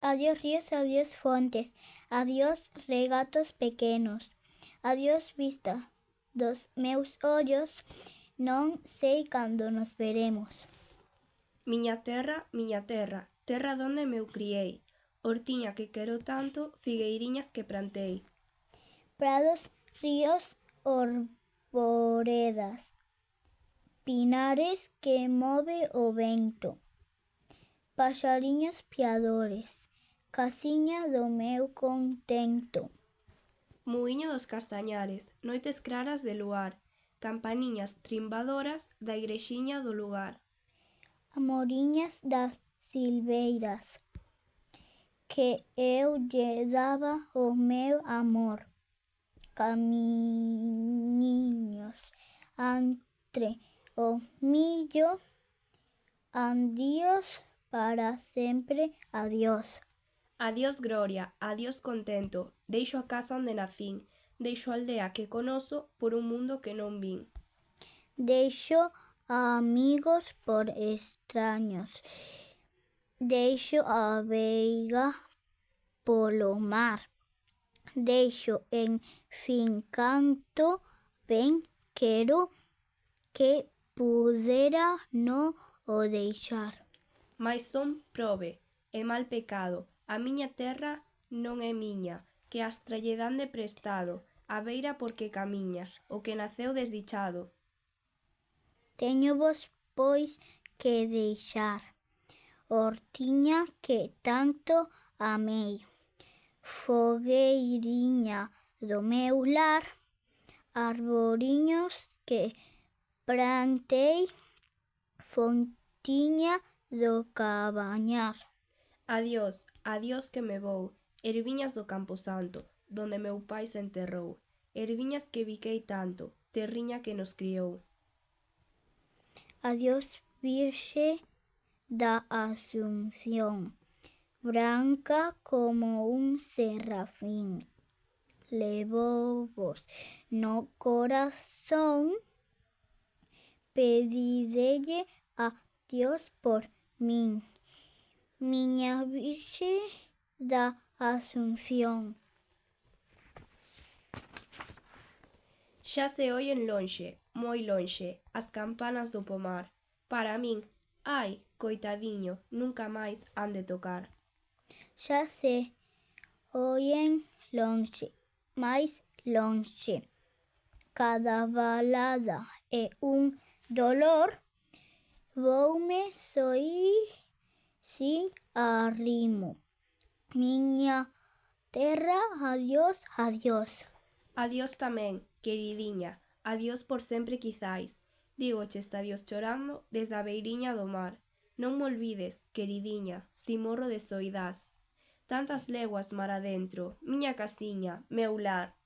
Adiós ríos, adiós fontes, adiós regatos pequenos, adiós vista dos meus ollos, non sei cando nos veremos. Miña terra, terra donde meu criei, hortiña que quero tanto, figueiriñas que plantei. Prados, ríos, arboredas, pinares que move o vento, paxariños piadores, casiña do meu contento. Muiño dos castañares, noites claras de luar, campaniñas trimbadoras da igrexiña do lugar. Amoriñas das silveiras, que eu lle daba o meu amor. Camiñiños entre o millo, adiós para sempre, adiós. Adiós gloria, adiós contento, deixo a casa onde nacín, deixo a aldea que conozo por un mundo que non vin. Deixo amigos por extraños, deixo a veiga polo mar, deixo en fin canto ben quero que pudera non o deixar. Mais son probe, e mal pecado, a miña terra non é miña, que astra lle dan de prestado, a beira porque camiña, o que naceu desdichado. Teñovos pois que deixar, hortiña que tanto amei, fogueiriña do meu lar, arboriños que plantei, fontiña do cabañar. Adiós, adiós que me vou, erviñas do camposanto, donde meu pai se enterrou, erviñas que biquei tanto, terriña que nos criou. Adiós Virxe da Asunción, branca como un serafín, levovos no corazón, pedidelle a Dios por min, miña Virxe da Asunción. Xa se oyen lonxe, moi lonxe, as campanas do pomar. Para min, ai, coitadiño, nunca máis han de tocar. Xa se oyen lonxe, máis lonxe, cada balada é un dolor, voume soir sin arrimo. Miña terra, adiós, adiós. Adiós tamén, queridiña, adiós por sempre quizais. Dígoche este adiós chorando desde a beiriña do mar. Non me olvides, queridiña, si morro de soidás. Tantas leguas mar adentro, miña casiña, meu lar,